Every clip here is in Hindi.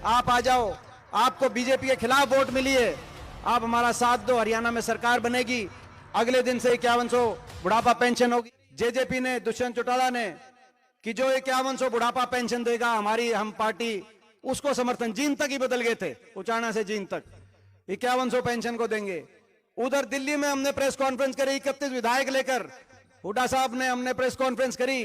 आप आ जाओ, आपको बीजेपी के खिलाफ वोट मिली है, आप हमारा साथ दो, हरियाणा में सरकार बनेगी। अगले दिन से 5100 बुढ़ापा पेंशन होगी। जेजेपी ने, दुष्यंत चौटाला ने, कि जो 5100 बुढ़ापा पेंशन देगा हमारी हम पार्टी, उसको समर्थन जीन तक ही बदल गए थे, उचाना से जीन तक 5100 पेंशन को देंगे। उधर दिल्ली में हमने प्रेस कॉन्फ्रेंस करी, 31 विधायक लेकर हुड्डा साहब ने हमने प्रेस कॉन्फ्रेंस करी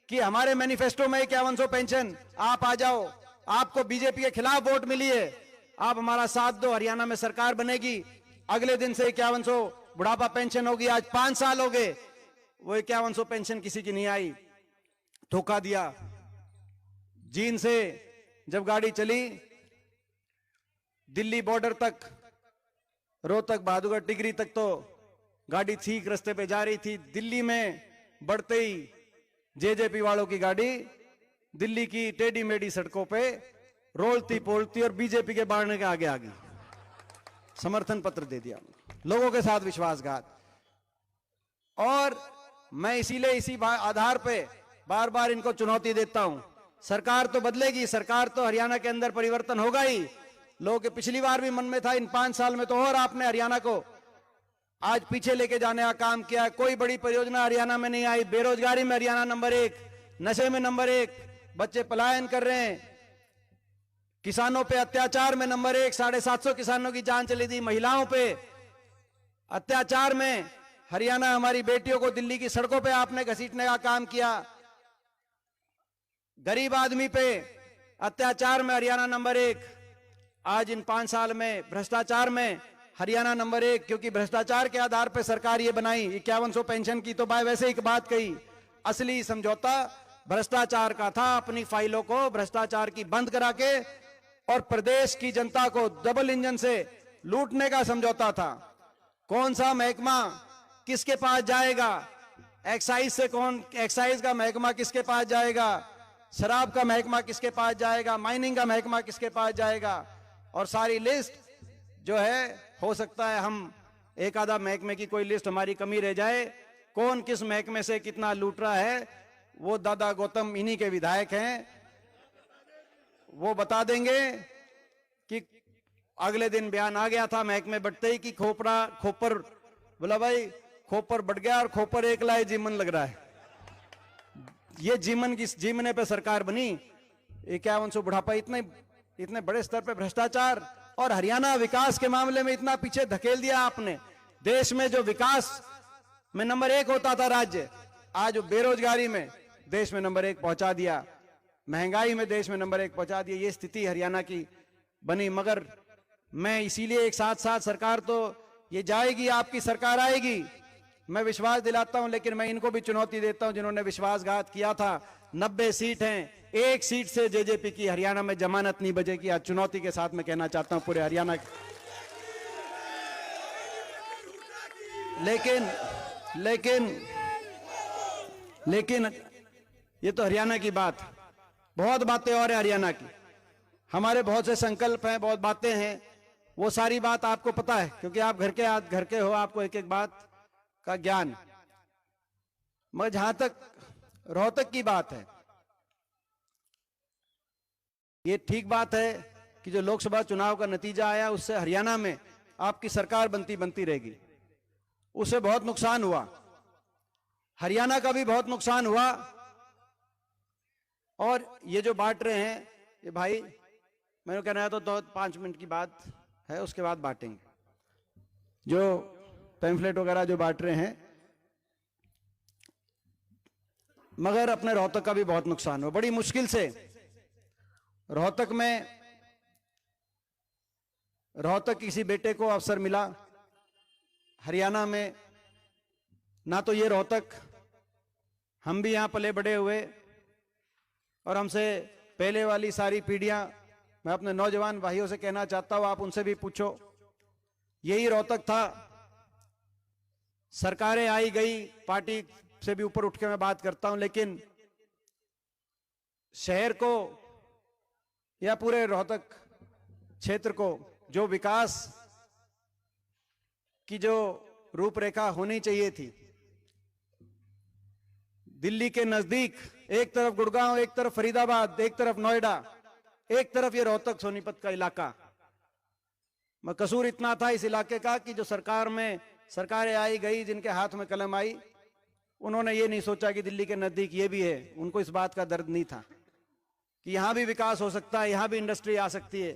कि हमारे मैनिफेस्टो में 5100 पेंशन, आप आ जाओ, आपको बीजेपी के खिलाफ वोट मिली है, आप हमारा साथ दो, हरियाणा में सरकार बनेगी। अगले दिन से 5100 बुढ़ापा पेंशन होगी। आज 5 साल हो गए, वो 5100 पेंशन किसी की नहीं आई, धोखा दिया। जीन से जब गाड़ी चली दिल्ली बॉर्डर तक, रोहतक, बहादुरगढ़, टिकरी तक, तो गाड़ी ठीक रास्ते पे जा रही थी। दिल्ली में बढ़ते ही जेजेपी वालों की गाड़ी दिल्ली की टेढ़ी मेढ़ी सड़कों पे रोलती पोलती और बीजेपी के बाढ़ने के आगे आ गई। समर्थन पत्र दे दिया लोगों के साथ, विश्वासघात। और मैं इसीलिए इसी आधार पे बार बार इनको चुनौती देता हूं। सरकार तो बदलेगी, सरकार तो हरियाणा के अंदर परिवर्तन होगा ही। लोगों के पिछली बार भी मन में था, इन 5 साल में तो और आपने हरियाणा को आज पीछे लेके जाने का काम किया। कोई बड़ी परियोजना हरियाणा में नहीं आई। बेरोजगारी में हरियाणा नंबर 1, नशे में नंबर 1, बच्चे पलायन कर रहे हैं, किसानों पे अत्याचार में नंबर 1, 750 किसानों की जान चली थी। महिलाओं पे अत्याचार में हरियाणा, हमारी बेटियों को दिल्ली की सड़कों पे आपने घसीटने का काम किया। गरीब आदमी पे अत्याचार में हरियाणा नंबर 1। आज इन 5 साल में भ्रष्टाचार में हरियाणा नंबर 1, क्योंकि भ्रष्टाचार के आधार पर सरकार ये बनाई। 5100 पेंशन की तो वैसे एक बात कही, असली समझौता भ्रष्टाचार का था। अपनी फाइलों को भ्रष्टाचार की बंद करा के और प्रदेश की जनता को डबल इंजन से लूटने का समझौता था। कौन सा महकमा किसके पास जाएगा, एक्साइज से कौन, एक्साइज का महकमा किसके पास जाएगा, शराब का महकमा किसके पास जाएगा, माइनिंग का महकमा किसके पास जाएगा, और सारी लिस्ट जो है, हो सकता है हम एक आधा महकमे की कोई लिस्ट हमारी कमी रह जाए, कौन किस महकमे से कितना लूट रहा है, वो दादा गौतम इन्हीं के विधायक हैं, वो बता देंगे। कि अगले दिन बयान आ गया था महकमे बढ़ते ही कि खोपर, बोला भाई खोपर बढ़ गया और खोपर एक लाए जीमन लग रहा है। ये जीमन की जीमने पे सरकार बनी। 5100 बुढ़ापा, इतने बड़े स्तर पे भ्रष्टाचार, और हरियाणा विकास के मामले में इतना पीछे धकेल दिया आपने। देश में जो विकास में नंबर 1 होता था राज्य, आज बेरोजगारी में देश में नंबर 1 पहुंचा दिया, महंगाई में देश में नंबर 1 पहुंचा दिया। ये स्थिति हरियाणा की बनी। मगर मैं इसीलिए एक साथ साथ सरकार तो ये जाएगी, आपकी सरकार आएगी, मैं विश्वास दिलाता हूं। लेकिन मैं इनको भी चुनौती देता हूं जिन्होंने विश्वासघात किया था। 90 सीट हैं, 1 सीट से जेजेपी की हरियाणा में जमानत नहीं बजेगी। आज चुनौती के साथ मैं कहना चाहता हूं पूरे हरियाणा की। लेकिन ये तो हरियाणा की बात, बहुत बातें और है हरियाणा की। हमारे बहुत से संकल्प हैं, बहुत बातें हैं, वो सारी बात आपको पता है, क्योंकि आप घर के हो, आपको एक एक बात का ज्ञान। मगर जहां तक रोहतक की बात है, ये ठीक बात है कि जो लोकसभा चुनाव का नतीजा आया उससे हरियाणा में आपकी सरकार बनती रहेगी। उससे बहुत नुकसान हुआ, हरियाणा का भी बहुत नुकसान हुआ। और ये जो बांट रहे हैं, ये भाई मैंने कहना है तो 5 मिनट की बात है, उसके बाद बांटेंगे। जो पैम्फलेट वगैरह जो बांट रहे हैं, मगर अपने रोहतक का भी बहुत नुकसान हुआ। बड़ी मुश्किल से रोहतक किसी बेटे को अवसर मिला। हरियाणा में ना तो ये रोहतक, हम भी यहां पले बड़े हुए, और हमसे पहले वाली सारी पीढ़ियां, मैं अपने नौजवान भाइयों से कहना चाहता हूं, आप उनसे भी पूछो, यही रोहतक था। सरकारें आई गई, पार्टी से भी ऊपर उठ के मैं बात करता हूं, लेकिन शहर को या पूरे रोहतक क्षेत्र को जो विकास की जो रूपरेखा होनी चाहिए थी, दिल्ली के नजदीक, एक तरफ गुड़गांव, एक तरफ फरीदाबाद, एक तरफ नोएडा, एक तरफ ये रोहतक सोनीपत का इलाका, कसूर इतना था इस इलाके का कि जो सरकार में सरकारें आई गई, जिनके हाथ में कलम आई, उन्होंने ये नहीं सोचा कि दिल्ली के नजदीक ये भी है। उनको इस बात का दर्द नहीं था कि यहां भी विकास हो सकता है, यहां भी इंडस्ट्री आ सकती है,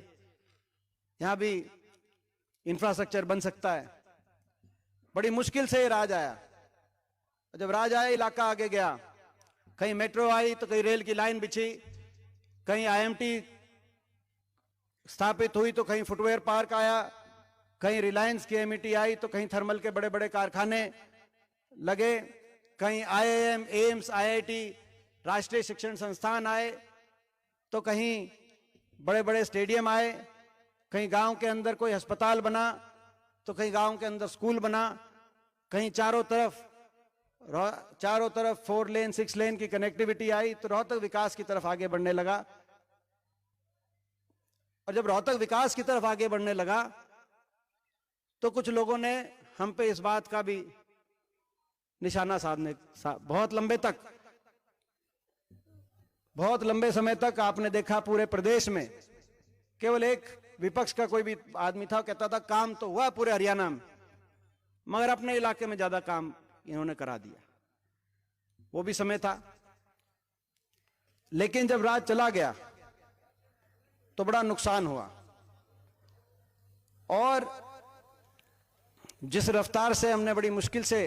यहां भी इंफ्रास्ट्रक्चर बन सकता है। बड़ी मुश्किल से राज आया। जब राज आया, इलाका आगे गया। कहीं मेट्रो आई तो कहीं रेल की लाइन बिछी, कहीं आईएमटी स्थापित हुई तो कहीं फुटवेयर पार्क आया, कहीं रिलायंस की एमईटी आई तो कहीं थर्मल के बड़े बड़े कारखाने लगे, कहीं आईआईएम, एम्स, आईआईटी, राष्ट्रीय शिक्षण संस्थान आए तो कहीं बड़े बड़े स्टेडियम आए, कहीं गांव के अंदर कोई अस्पताल बना तो कहीं गांव के अंदर स्कूल बना, कहीं चारों तरफ 4 लेन 6 लेन की कनेक्टिविटी आई तो रोहतक विकास की तरफ आगे बढ़ने लगा। और जब रोहतक विकास की तरफ आगे बढ़ने लगा तो कुछ लोगों ने हम पे इस बात का भी निशाना साधने, बहुत लंबे समय तक आपने देखा पूरे प्रदेश में केवल एक विपक्ष का कोई भी आदमी था, कहता था काम तो हुआ पूरे हरियाणा में, मगर अपने इलाके में ज्यादा काम इन्होंने करा दिया। वो भी समय था। लेकिन जब राज चला गया तो बड़ा नुकसान हुआ। और जिस रफ्तार से हमने बड़ी मुश्किल से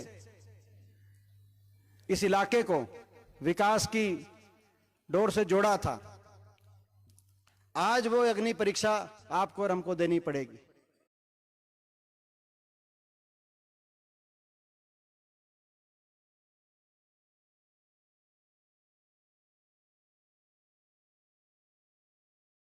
इस इलाके को विकास की डोर से जोड़ा था, आज वो अग्नि परीक्षा आपको और हमको देनी पड़ेगी।